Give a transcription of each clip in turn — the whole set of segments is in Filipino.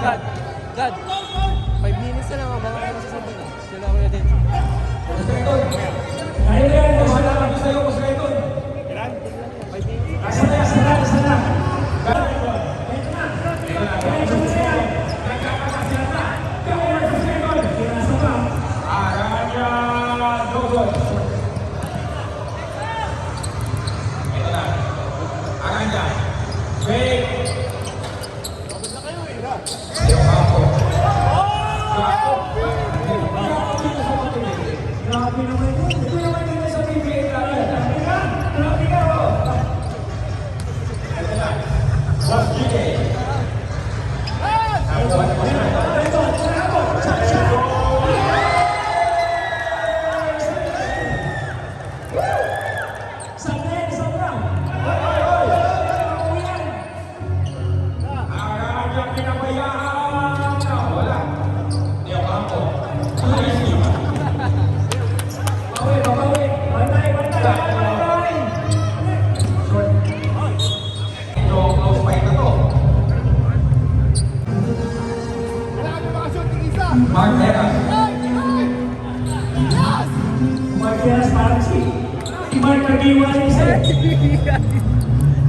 God! God! 5 minutes na lang, abangan ko sa sabi na. Sila ko na din. Kaya na yan, mas malapit ko sa'yo, mas kayo. Ilan? 5 minutes. Asa na, asa na, asa na. Marquez parang si Mark nag-iwan isa.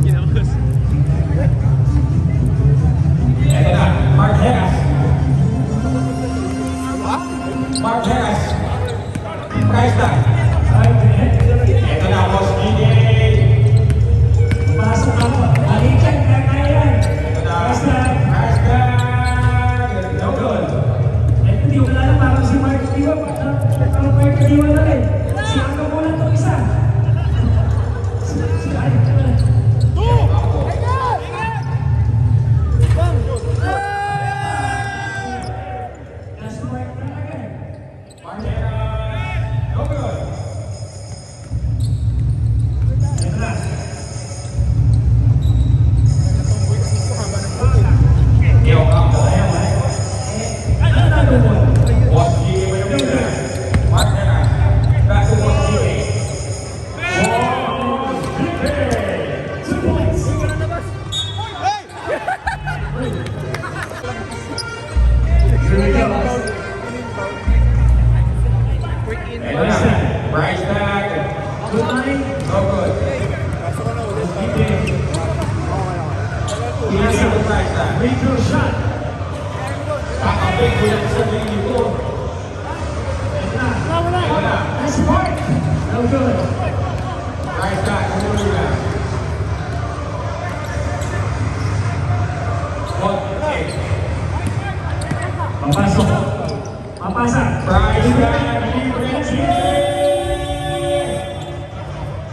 Kinapos. Ito na, Marquez. Marquez. Price tag. Ito na, Boss DJ. Pasok ako. Alikan, kaya yan. Ito na, price tag. No good. Ito, di ko kilala parang si Mark nag-iwan. Parang Mark nag-iwan na rin. Siya ka muna itong isa. Price tag. No good. Pinasa ko price tag. Major shot. Kakabig ko lang sa tingin ko. Nice mark. No good. Price tag. Kumuli na. Papasok. Papasa. Price tag.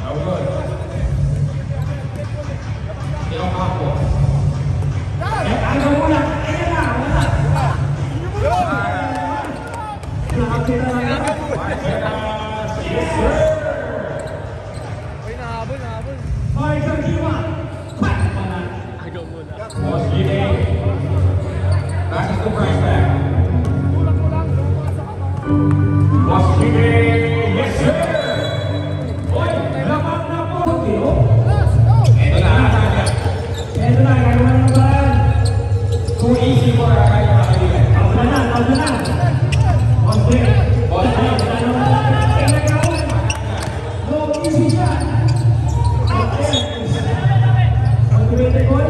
No good. Ikaw ako. Ano muna? Ayan na. Wala. Nakakita na lang. Yes, sir. Uy, nahabol. Marker Kiwa. Agaw muna. Boss DJ. Back to price tag. Boss DJ. Yes, sir. Oy, lapat na po. Ito na. Ito na, gagawa ng bahan. Too easy for a guy to make. Tawag na. Boss Dick. Boss DJ. No easy shot. Motivated goal.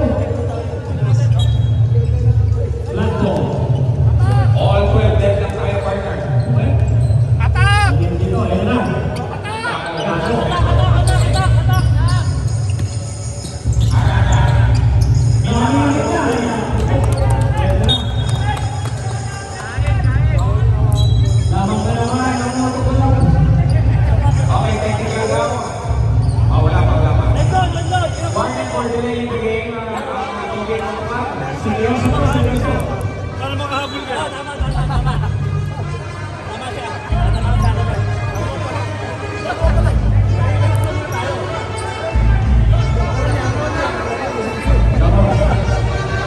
Lanto. All 12 dead lang tayo, partner. Dito, ayun na. Okay, technical daw. Wala pa. Warning for delay in the game. Natigil ang tumak. Seryoso. Para makahabol ka.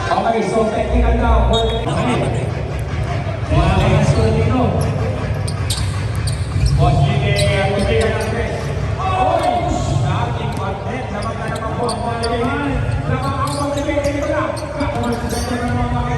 Okay, so technical daw. Boss DJ, ang hindi ka ng stress. Oy! Dating magnet, naman na naman po ang mga lihin. Naman ang mga lihin, ito na. Kakuman sa mga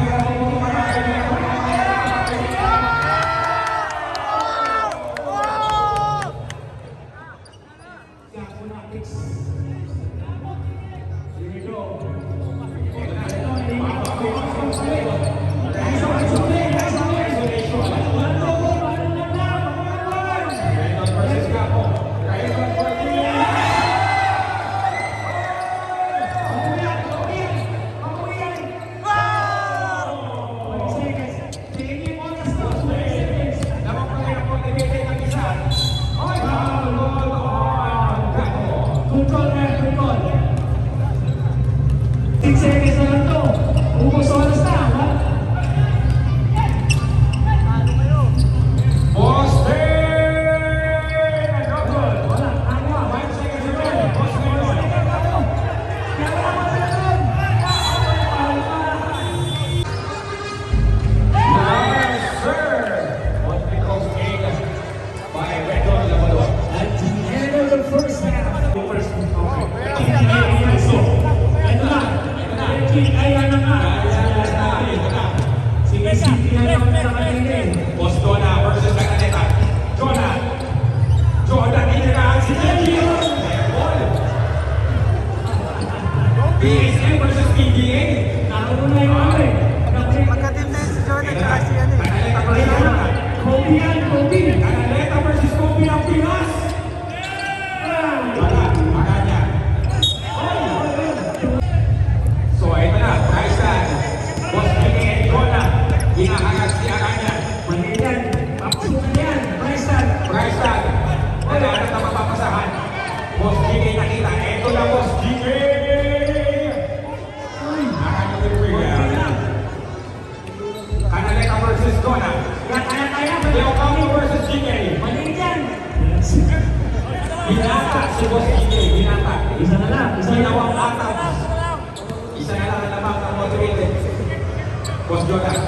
Boss Jonah.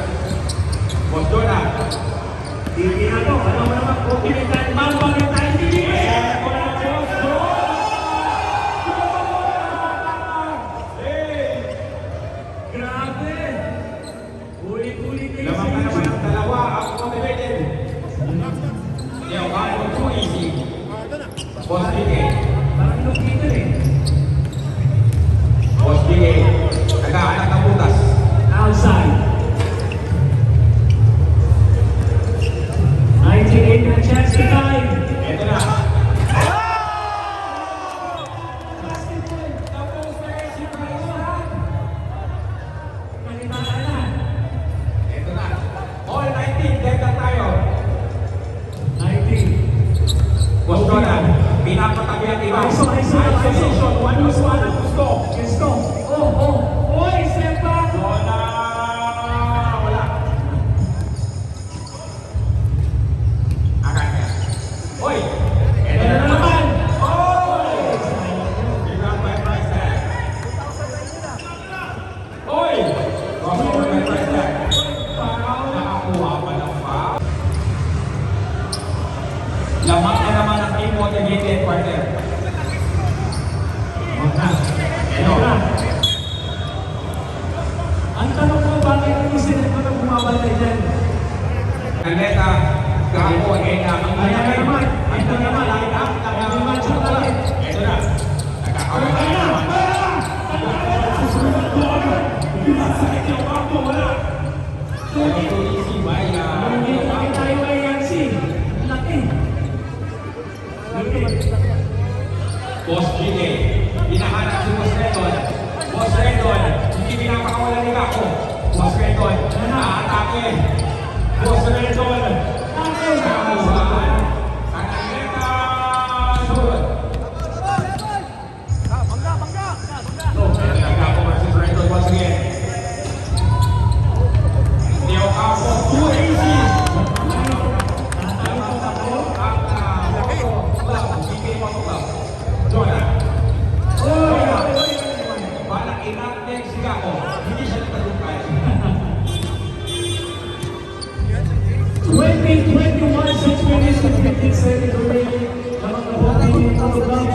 Boss Jonah. Hindi na to. Ano mo naman? Okay, tayo. Bagay tayo. Hindi. Wala ko. Grabe. Ulit-ulit na Lamang na naman ang dalawa. Ang motivated. Yo, kaya too easy. Boss Bigay. Parang lukito eh. Boss Bigay. Nag-aanak ng butas. Outside. 98 na chance to time. Ito na. Maniwala na. Ito na. All 19, dead na tayo. 19. Boss Jonah, pinapatabi ang iba. Isolation. One was one ang gusto. Let's go. Oh. Oy, step back. Jonah! Wala. Akan ka. Oy! Ito na naman. Oy! Biglang by price tag. Oy! Crossover by price tag. Nakakuha pa ng foul. Lamak na naman ang team motivated partner. Ito. Ang tanong ko, bakit hindi sila pa nang bumabalik dyan? Kaleta, Gapo, Ena, ang Ayan na naman. Ito naman, line up, Naman sa talit. Ito na. Nagkakaroon na naman. Ito easy, Maya. Hindi tayo ay Yancy. Laki. Boss Gine, hinahanap si Boss Redon. Boss Redon, hindi pinapakawalan ni Gapo. Boss Redon, naatake. Boss Redon, nakamuhan. Ang Kaleta, sunod. Gapo versus Redon once again. Neo Capo, too easy. Jonah. Balak inateng si Gapo. Hindi siya nagtagumpay. 20-21, 6 minutes and 15 seconds remaining. Lamang na buwan ng Talo Club.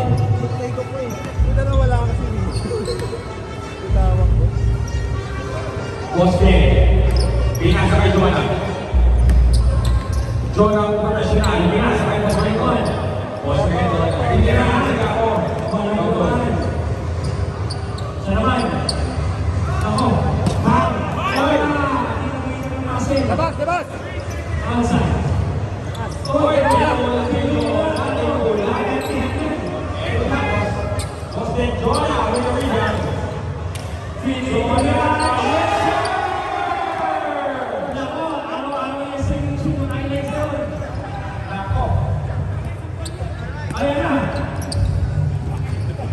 Boss K, binasa kay Jonah. Jonah ang professional, binasa kay Boss Redon. Boss Redon, hindi na si Gapo. Siya naman. Ako. Bang! Oy! Labas, labas! Outside. Oy, Boss Ben Jonah, with the rebound. Nako, ano-ano yung sing-sing highlights doon. Nako. Ayan na.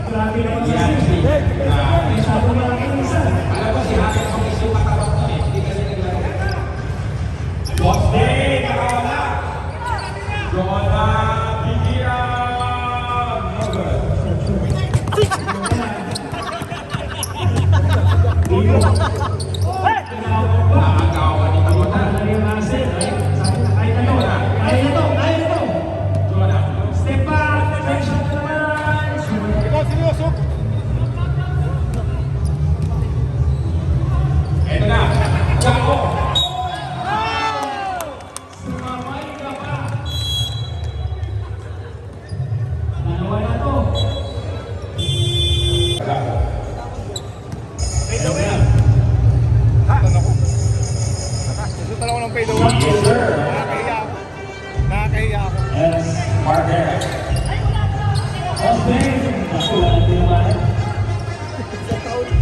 Grabe naman si Yan Sing. si Grabe. Masyado malaking isa. Alam mo si Happy ang isip matabak nun eh. Hindi kasi naglaro. Boss Ben, nakawala. Jonah, bigyan. No good. Nakagawa ni Jonah. Jonah. Step back, direction na naman. Ito na. Gapo. Sumamay ka pa. Dalawa na to. Gapo. Susunod ako ng pay daw. Yes, sir. Nakakahiya ako. Nakakahiya ako. Yes. Partner. Osben. Ako, wala din naman.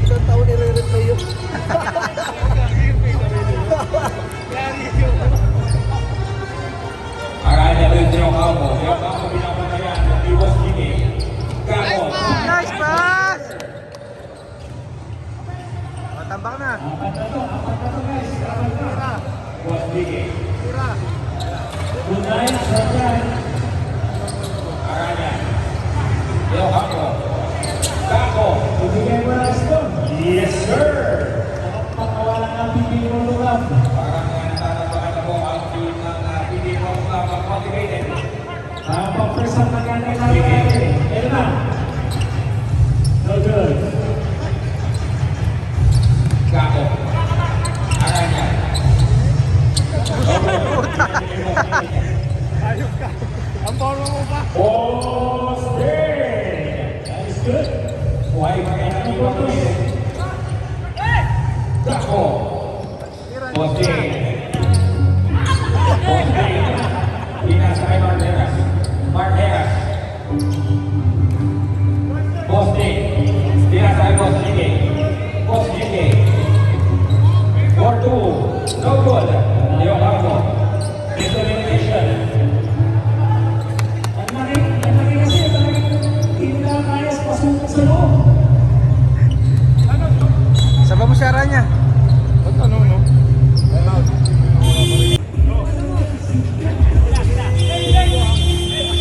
Isang taon nire-replay yun. Alright, ito yung Neo Capo. Neo Capo pinapatayan. He was giving. Gapo. Nice pass! Matambak na. Apat na to, guys. Apat na. Was giving. Tira. Good night, Sir. Club. Parang natatapakan na po ang team ng PD Golf Club ang motivated. Pang-first half na gano'n natin. Ito na. No good. Gako. Aranya. Ayos ka. Ang forma mo pa. Poste. That is good. Buhay pa kayo ng motivated. Gako. Poste. Poste. Pinasa kay Marteras. Marteras. Poste. Pinasa kay Poste. Poste. 4-2. No good. Leo Carlo. Discrimination. Ang laki kasi talagang hindi na kaya sa pasok sa loob. Saba mo siya Aranya. Ba't ano, no?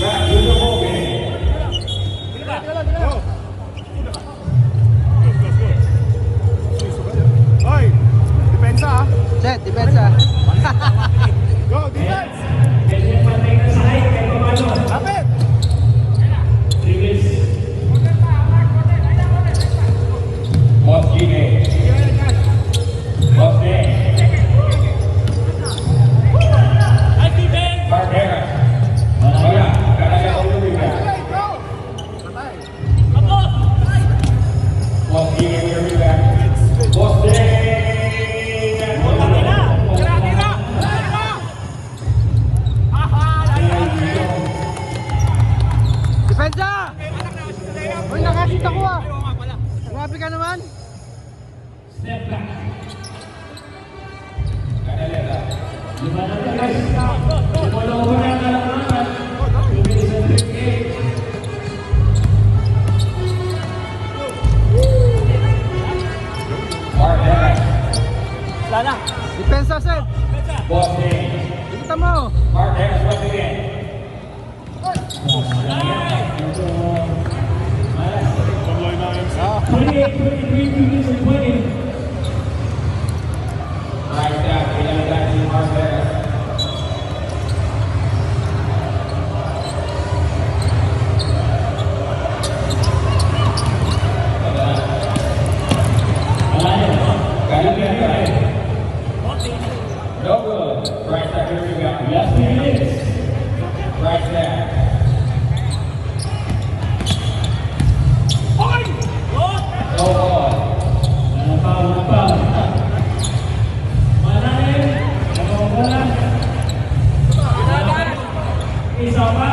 Back to the movie. Hoy! Depensa ah! Set, depensa. Go, defense! Medyo pantay na sa height, kahit paano. Lapit! Trivis. Poste. Poste. Marteras. Wala. Kaya ko lumiga. Poste. Lumiga. Poste. Depensa! Uy, nakasit ako ah. Grabe ka naman. Step back. Canaleta. Lima na ito guys. Lumalawa na ang kalamangan. 2 minutes and 58. Marteras. Lala. Depensa, set. Poste. Ikita mo. Marteras once again. 28, 23, 2 minutes and 20. Right down. Pinalitan si Marteras. Canaleta. No good. Right back to the rebound. Last 3 minutes. Right there. No ball. Napal. Manahin. Nakawalan. Isa pa.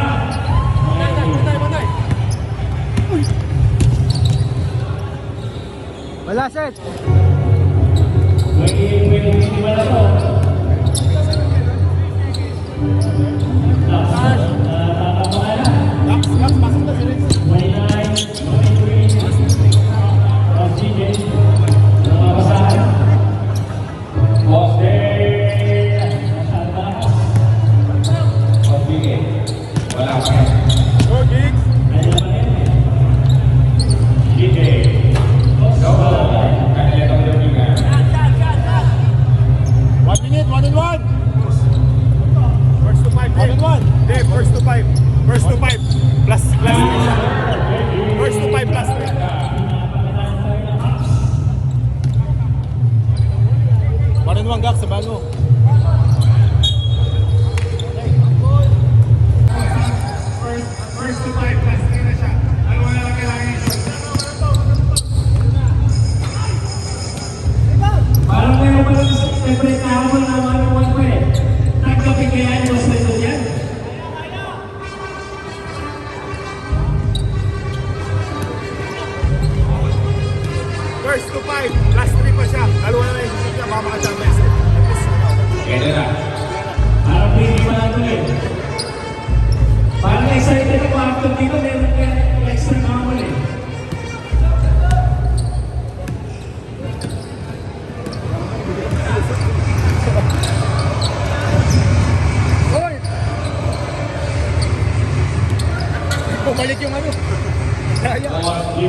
Wala, set. 28, 20, na to. Tatamaan na. Laps, pasok na si Rex. 29, 23. From CJ. Namabasahan. Poste. Masyadong malakas. Poste. Wala pa. Go, Gigs! Kaya naman yun. DJ. No ball. Canaleta with the rebound. 1 minute, 1 and 1! First to 5, 1 and 1! Hindi, first to 5. First to 5. Plus 3 siya. First to 5 plus 3. One and one, Gak, sa bago. First to 5 plus 3 na siya. Dalawa na lang kailangan yung shot. Parang meron pa lang separate na ako na one-on-one ko eh. Nagkapit kaya yung mas nito yan. First to 5 plus 3 pa siya. Dalawa na lang yung shot niya. Baka makachambay siya. Ito na. Parang hindi pa natin eh. Parang excited ako after dito. Meron kaya extra kamon eh. Uy! Bumalik yung ano. Daya. Poste.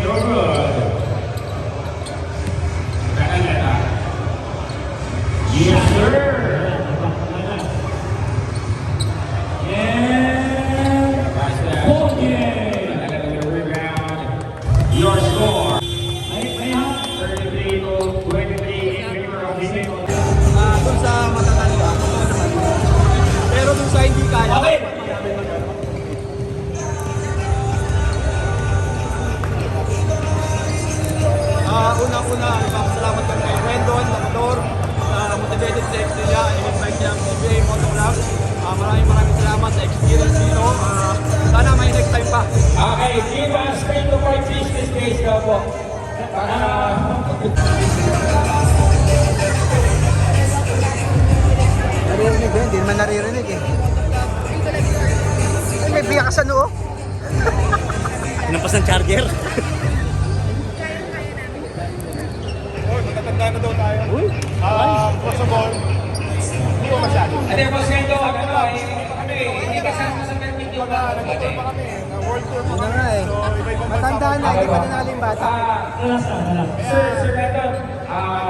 No good. Canaleta. kaya. Okay. Una-una, salamat kami kay Rendon, Lamador, motivated sa Estrella, in-invite niya ang NBA Moto Club. Maraming salamat sa experience dito. Sana may next time pa. Okay, give us 3 to 5 business days daw po. Para Naririnig eh, hindi naman naririnig eh. Ay, may biyak ka sa noo. Tinampas ng charger. Oh, matatanda na daw tayo. Possible. Hindi ko masyado. Ate, boss Gendo, hindi kasama sa permit yung Nag-tour pa kami. World tour pa Ano kami. nga eh. So, iba-ibang Matanda na, hindi pa nanaling bata. Sir Gendo,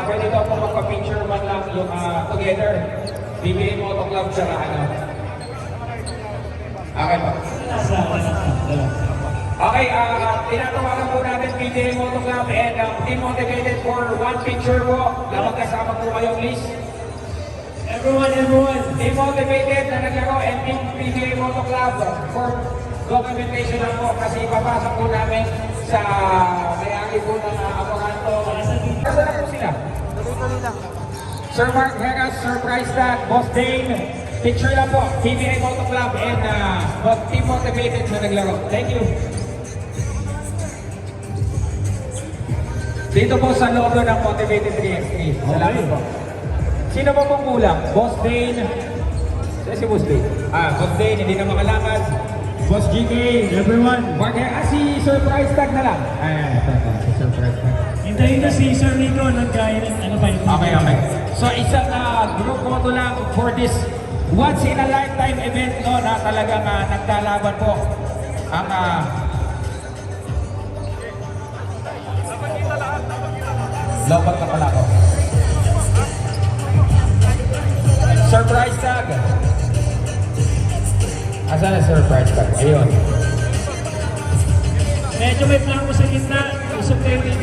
pwede daw po magpa-picture man lang yung together. BBA Moto Club sa ano. Okay po. Okay, tinatawagan po natin BBA Moto Club and team motivated for one picture po. Magkasama po kayong list. Everyone, team motivated na naglaro and team PBA Moto Club for documentation lang po kasi ipapasok po namin sa may-ari po ng Apocanto. Kasi na po sila. Tuloy-tuloy lang. Sir Mark Heras, Sir Price Tag, Boss Dane, picture lang po, PBA Moto Club and team motivated na naglaro. Thank you. Dito po sa logo ng Motivated PSA. Salamat po. Sino po pong kulang? Boss Dane. Sino si Boss Dane? Boss Dane, hindi na makalakad. Boss GK. Everyone. Mark Heras, si Sir Price Tag na lang. Si Sir Price Tag. Hintayin na si Sir Nico nagkain. Ano ba yun? Okay. So isang group photo lang for this once in a lifetime event no na talagang nagkalaban po ang lobat na pala ko. Surprise tag. Asan na surprise tag? Ayun. Medyo may plano sa gitna. Usap kayo dito.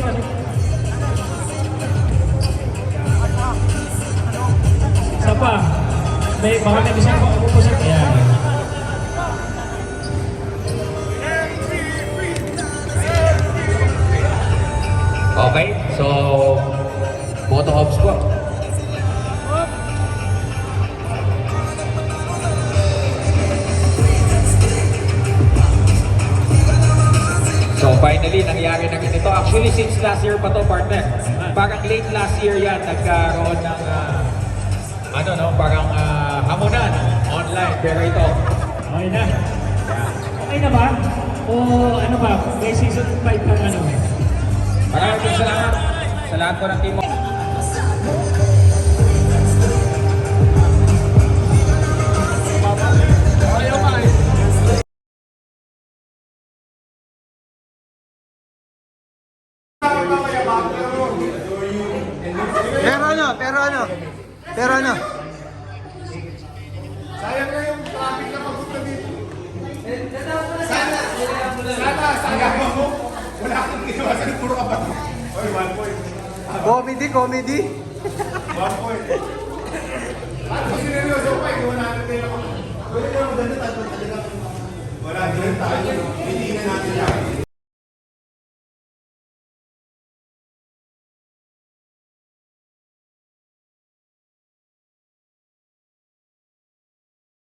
Isa pa. May baka nag-isang ko. Upusap. Ayan. Okay, so photo ops po. So finally, nangyari na ganito. Actually, since last year pa to, partner. Parang late last year yan, nagkaroon ng parang hamunan online. Pero ito, Okay na. Okay na ba? O ano ba? May season 5 pang ano? maraming salamat sa lahat po ng team mo. Pero ano? Sayang na yung traffic na papunta dito. Sana mo. Wala akong ginawa sa puro ka ba? Oy, 1 point. Comedy. 1 point. At kung sineryoso pa, iwan natin tayo. Pwede na maganda tayo. Wala din tayo. Hindi na natin yan.